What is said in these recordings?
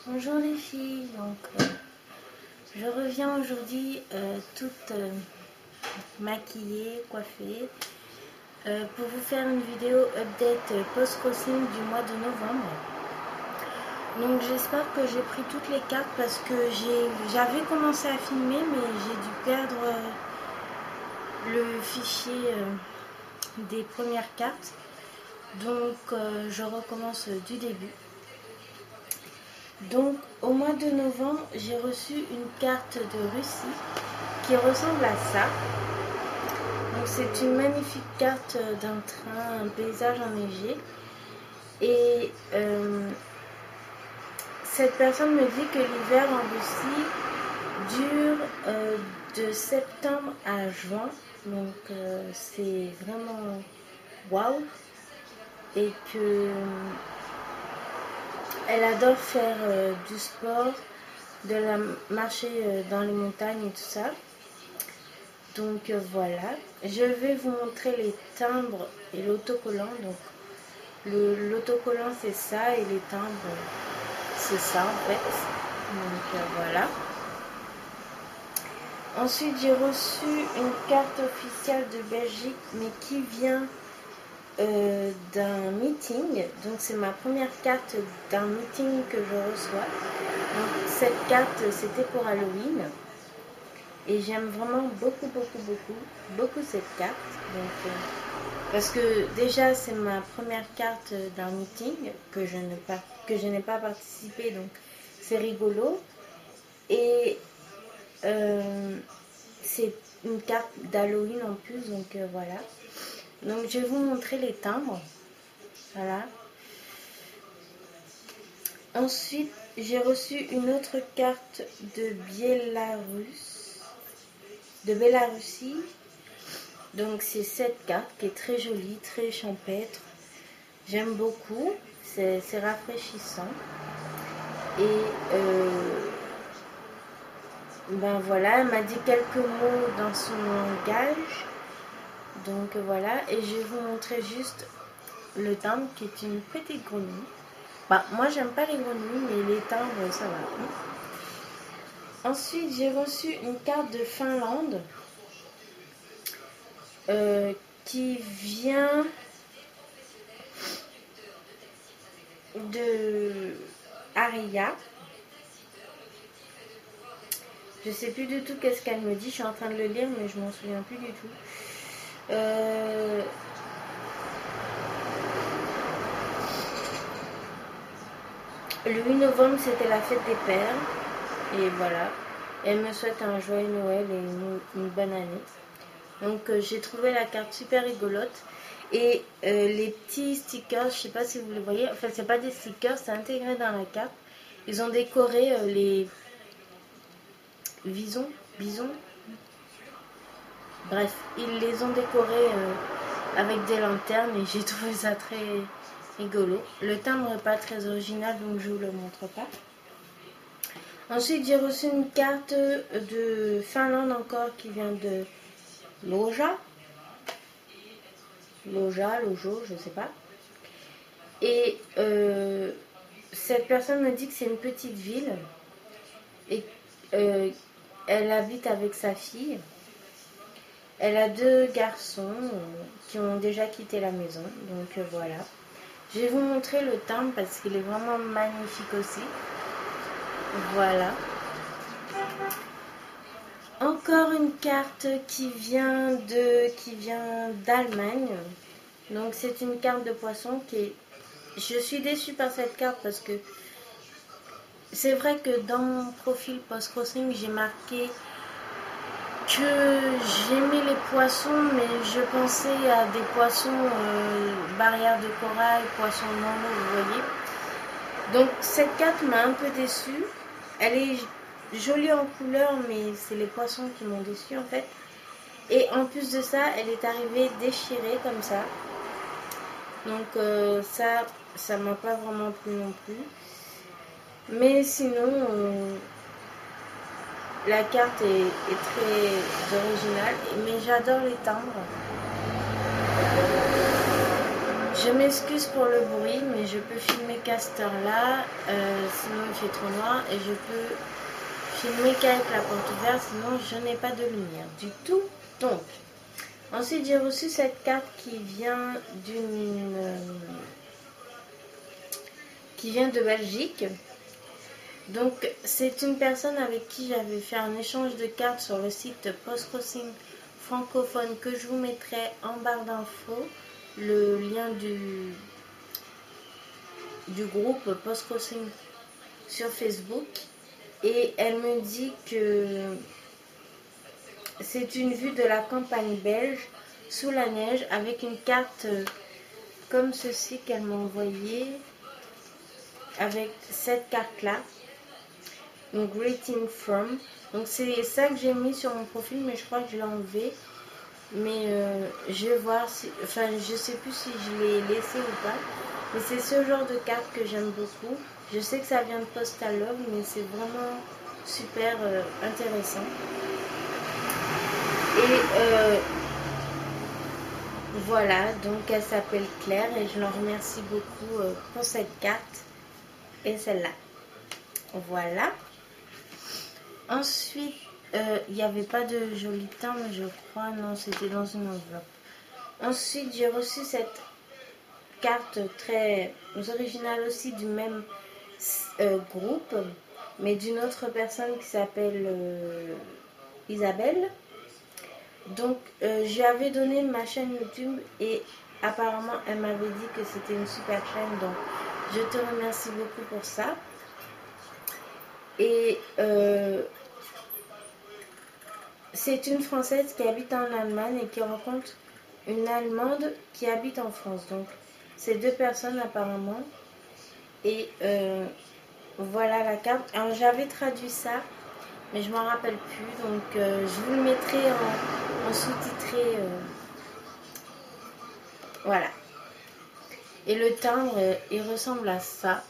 Bonjour les filles, je reviens aujourd'hui toute maquillée, coiffée, pour vous faire une vidéo update post-crossing du mois de novembre. Donc j'espère que j'ai pris toutes les cartes parce que j'avais commencé à filmer mais j'ai dû perdre le fichier des premières cartes. Donc je recommence du début. Donc au mois de novembre, j'ai reçu une carte de Russie qui ressemble à ça. Donc c'est une magnifique carte d'un train, un paysage enneigé. Et cette personne me dit que l'hiver en Russie dure de septembre à juin. Donc c'est vraiment waouh. Et que elle adore faire du sport, marcher dans les montagnes et tout ça. Donc voilà, je vais vous montrer les timbres et l'autocollant. Donc l'autocollant c'est ça et les timbres c'est ça en fait. Donc voilà. Ensuite j'ai reçu une carte officielle de Belgique mais qui vient d'un meeting. Donc c'est ma première carte d'un meeting que je reçois. Donc cette carte c'était pour Halloween et j'aime vraiment beaucoup cette carte. Donc parce que déjà c'est ma première carte d'un meeting que je n'ai pas participé, donc c'est rigolo. Et c'est une carte d'Halloween en plus, donc voilà. Donc je vais vous montrer les timbres. Voilà. Ensuite, j'ai reçu une autre carte de Bélarussie. Donc c'est cette carte qui est très jolie, très champêtre. J'aime beaucoup. C'est rafraîchissant. Et ben voilà, elle m'a dit quelques mots dans son langage. Donc voilà, et je vais vous montrer juste le timbre qui est une petite grenouille. Bah, moi j'aime pas les grenouilles, mais les timbres ça va. Ensuite j'ai reçu une carte de Finlande qui vient de Aria. Je sais plus du tout qu'est-ce qu'elle me dit, je suis en train de le lire mais je m'en souviens plus du tout. Le 8 novembre, c'était la fête des pères. Et voilà. Elle me souhaite un joyeux Noël et une bonne année. Donc, j'ai trouvé la carte super rigolote. Et les petits stickers, je sais pas si vous les voyez. Enfin, c'est pas des stickers, c'est intégré dans la carte. Ils ont décoré les bisons. Bref, ils les ont décorés avec des lanternes et j'ai trouvé ça très rigolo. Le timbre n'est pas très original donc je ne vous le montre pas. Ensuite j'ai reçu une carte de Finlande encore qui vient de Loja, Lojo, je ne sais pas. Et cette personne me dit que c'est une petite ville et elle habite avec sa fille. Elle a 2 garçons qui ont déjà quitté la maison. Donc voilà. Je vais vous montrer le timbre parce qu'il est vraiment magnifique aussi. Voilà. Encore une carte qui vient d'Allemagne. Donc c'est une carte de poisson qui est... Je suis déçue par cette carte parce que c'est vrai que dans mon profil post-crossing, j'ai marqué que j'aimais les poissons, mais je pensais à des poissons barrières de corail, poissons dans l'eau, vous voyez. Donc cette carte m'a un peu déçue. Elle est jolie en couleur, mais c'est les poissons qui m'ont déçue en fait. Et en plus de ça, elle est arrivée déchirée comme ça. Donc ça m'a pas vraiment plu non plus. Mais sinon... la carte est très originale, mais j'adore les timbres. Je m'excuse pour le bruit, mais je peux filmer qu'à cette heure-là, sinon il fait trop noir, et je peux filmer qu'avec la porte ouverte, sinon je n'ai pas de lumière du tout. Donc, ensuite j'ai reçu cette carte qui vient de Belgique. Donc c'est une personne avec qui j'avais fait un échange de cartes sur le site Postcrossing francophone, que je vous mettrai en barre d'infos, le lien du groupe Postcrossing sur Facebook. Et elle me dit que c'est une vue de la campagne belge sous la neige, avec une carte comme ceci qu'elle m'a envoyée, avec cette carte là, une greeting from. Donc c'est ça que j'ai mis sur mon profil, mais je crois que je l'ai enlevé. Mais je vais voir si, enfin je sais plus si je l'ai laissé ou pas. Mais c'est ce genre de carte que j'aime beaucoup. Je sais que ça vient de Postal Love, mais c'est vraiment super intéressant. Et voilà, donc elle s'appelle Claire et je l'en remercie beaucoup pour cette carte et celle-là. Voilà. Ensuite, il n'y avait pas de joli timbre, je crois. Non, c'était dans une enveloppe. Ensuite, j'ai reçu cette carte très originale aussi du même groupe, mais d'une autre personne qui s'appelle Isabelle. Donc, je lui avais donné ma chaîne YouTube et apparemment, elle m'avait dit que c'était une super chaîne. Donc, je te remercie beaucoup pour ça. Et c'est une Française qui habite en Allemagne et qui rencontre une Allemande qui habite en France. Donc, c'est deux personnes apparemment. Et voilà la carte. Alors, j'avais traduit ça, mais je m'en rappelle plus. Donc, je vous le mettrai en sous-titré. Voilà. Et le timbre, il ressemble à ça.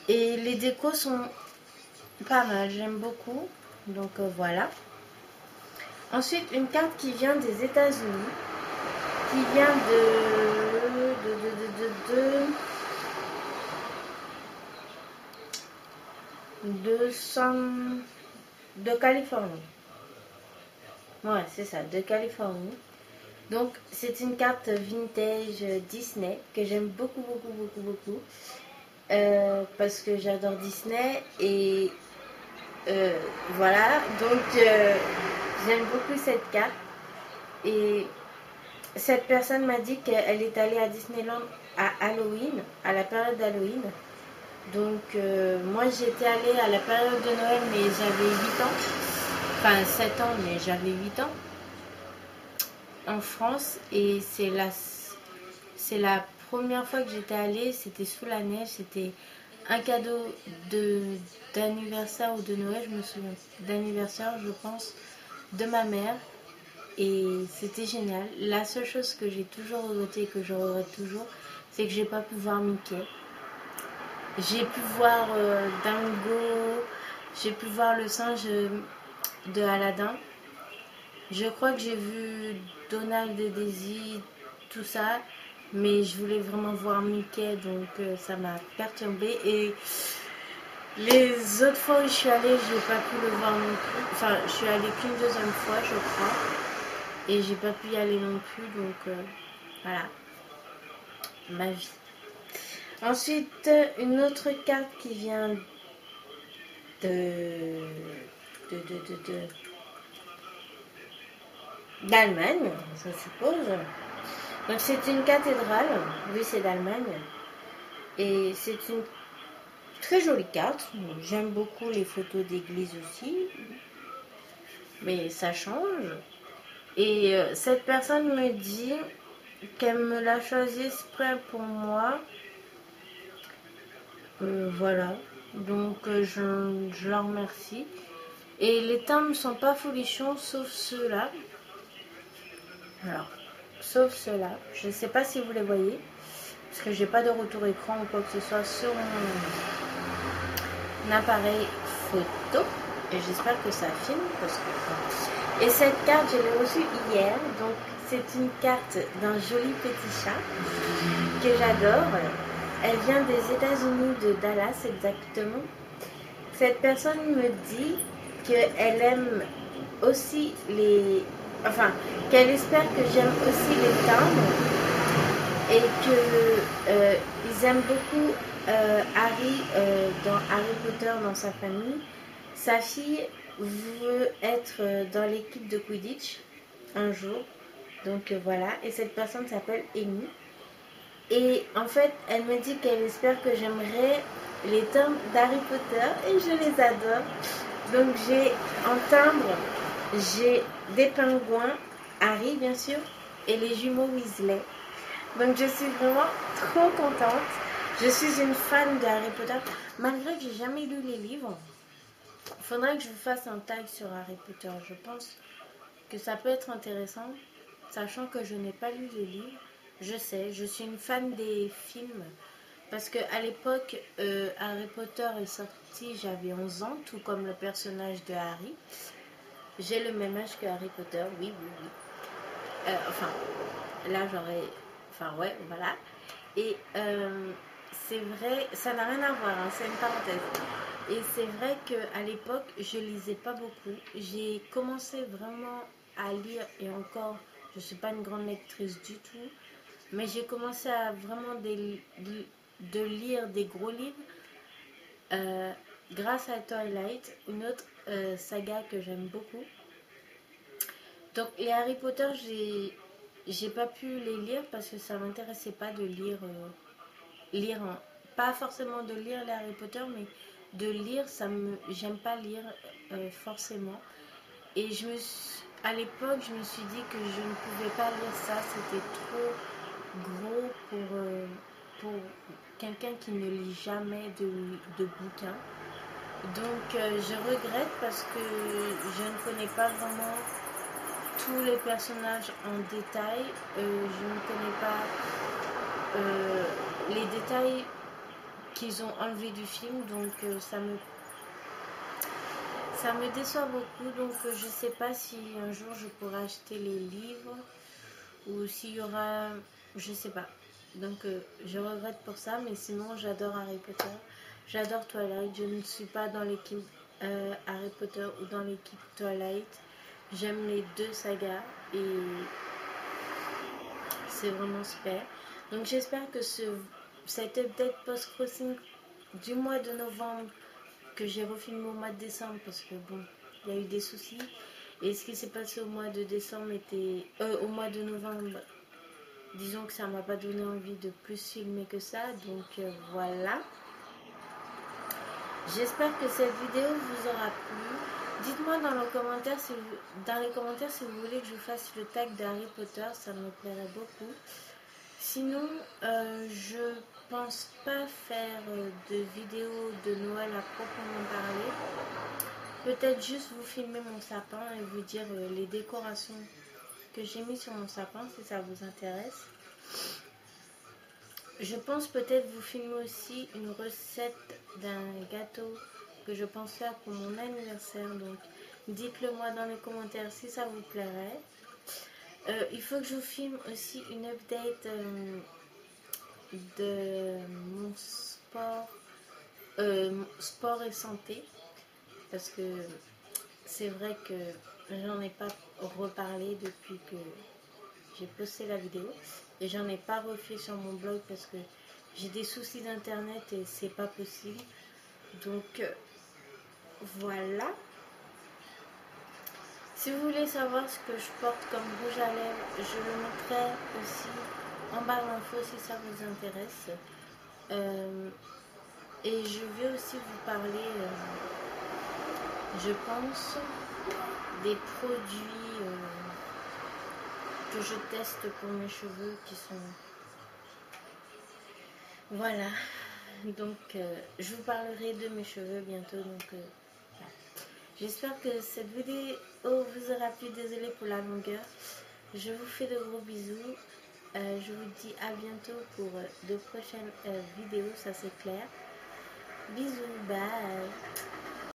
Et les décos sont pas mal, j'aime beaucoup. Donc voilà. Ensuite, une carte qui vient des États-Unis, qui vient de Californie. Ouais, c'est ça, de Californie. Donc, c'est une carte vintage Disney que j'aime beaucoup, beaucoup, beaucoup, beaucoup. Parce que j'adore Disney et voilà, donc j'aime beaucoup cette carte. Et cette personne m'a dit qu'elle est allée à Disneyland à Halloween, à la période d'Halloween. Donc moi j'étais allée à la période de Noël, mais j'avais 8 ans, enfin 7 ans, mais j'avais 8 ans en France. Et c'est la première fois que j'étais allée, c'était sous la neige, c'était un cadeau d'anniversaire ou de Noël, je me souviens, d'anniversaire je pense, de ma mère. Et c'était génial. La seule chose que j'ai toujours regretté et que je regrette toujours, c'est que j'ai pas pu voir Mickey. J'ai pu voir Dingo, j'ai pu voir le singe de Aladdin. Je crois que j'ai vu Donald et Daisy, tout ça. Mais je voulais vraiment voir Mickey, donc ça m'a perturbée. Et les autres fois où je suis allée, j'ai pas pu le voir non plus. Enfin, je suis allée qu'une deuxième fois, je crois. Et j'ai pas pu y aller non plus, donc voilà. Ma vie. Ensuite, une autre carte qui vient d'Allemagne, je suppose. Donc c'est une cathédrale, oui c'est d'Allemagne, et c'est une très jolie carte. J'aime beaucoup les photos d'église aussi, mais ça change. Et cette personne me dit qu'elle me l'a choisi exprès pour moi. Voilà, donc je la remercie. Et les timbres ne sont pas folichons, sauf ceux-là. Alors, sauf ceux-là. Je ne sais pas si vous les voyez, parce que j'ai pas de retour écran ou quoi que ce soit sur mon appareil photo. Et j'espère que ça filme, parce que... Et cette carte, je l'ai reçue hier, donc c'est une carte d'un joli petit chat que j'adore. Elle vient des États-Unis, de Dallas exactement. Cette personne me dit qu'elle aime aussi les... Enfin, qu'elle espère que j'aime aussi les timbres et qu'ils aiment beaucoup Harry dans Harry Potter dans sa famille. Sa fille veut être dans l'équipe de Quidditch un jour. Donc voilà, et cette personne s'appelle Amy. Et en fait, elle me dit qu'elle espère que j'aimerais les timbres d'Harry Potter et je les adore. Donc j'ai en timbre, j'ai des pingouins, Harry bien sûr, et les jumeaux Weasley. Donc je suis vraiment trop contente. Je suis une fan de Harry Potter, malgré que j'ai jamais lu les livres. Il faudrait que je vous fasse un tag sur Harry Potter. Je pense que ça peut être intéressant, sachant que je n'ai pas lu les livres. Je sais, je suis une fan des films. Parce qu'à l'époque, Harry Potter est sorti, j'avais 11 ans, tout comme le personnage de Harry. J'ai le même âge que Harry Potter, oui, oui, oui. Enfin, là j'aurais... Enfin, ouais, voilà. Et c'est vrai, ça n'a rien à voir, hein, c'est une parenthèse. Et c'est vrai qu'à l'époque, je lisais pas beaucoup. J'ai commencé vraiment à lire, et encore, je ne suis pas une grande lectrice du tout, mais j'ai commencé à vraiment de lire des gros livres grâce à Twilight, une autre saga que j'aime beaucoup. Donc les Harry Potter, j'ai pas pu les lire parce que ça m'intéressait pas de lire pas forcément de lire les Harry Potter, mais de lire, j'aime pas lire forcément. Et à l'époque, je me suis dit que je ne pouvais pas lire ça, c'était trop gros pour quelqu'un qui ne lit jamais de bouquins. Donc je regrette parce que je ne connais pas vraiment tous les personnages en détail. Je ne connais pas les détails qu'ils ont enlevés du film, donc ça me déçoit beaucoup. Donc je ne sais pas si un jour je pourrai acheter les livres ou s'il y aura, je sais pas. Donc je regrette pour ça, mais sinon j'adore Harry Potter, j'adore Twilight. Je ne suis pas dans l'équipe Harry Potter ou dans l'équipe Twilight. J'aime les deux sagas et c'est vraiment super. Donc j'espère que cet update post-crossing du mois de novembre que j'ai refilmé au mois de décembre, parce que bon, il y a eu des soucis. Et ce qui s'est passé au mois de décembre au mois de novembre, disons que ça m'a pas donné envie de plus filmer que ça. Donc voilà. J'espère que cette vidéo vous aura plu. Dites-moi dans les commentaires si vous voulez que je fasse le tag de Harry Potter, ça me plairait beaucoup. Sinon, je pense pas faire de vidéo de Noël à proprement parler. Peut-être juste vous filmer mon sapin et vous dire les décorations que j'ai mis sur mon sapin si ça vous intéresse. Je pense peut-être vous filmer aussi une recette d'un gâteau que je pense faire pour mon anniversaire. Donc dites-le moi dans les commentaires si ça vous plairait. Il faut que je vous filme aussi une update de mon sport et santé. Parce que c'est vrai que j'en ai pas reparlé depuis que j'ai posté la vidéo. Et j'en ai pas refait sur mon blog parce que j'ai des soucis d'internet et c'est pas possible. Donc voilà. Si vous voulez savoir ce que je porte comme rouge à lèvres, je le mettrai aussi en barre d'infos si ça vous intéresse. Et je vais aussi vous parler, je pense, des produits que je teste pour mes cheveux qui sont... Voilà. Donc, je vous parlerai de mes cheveux bientôt. Donc, voilà. J'espère que cette vidéo vous aura plu. Désolée pour la longueur. Je vous fais de gros bisous. Je vous dis à bientôt pour de prochaines vidéos, ça c'est clair. Bisous, bye.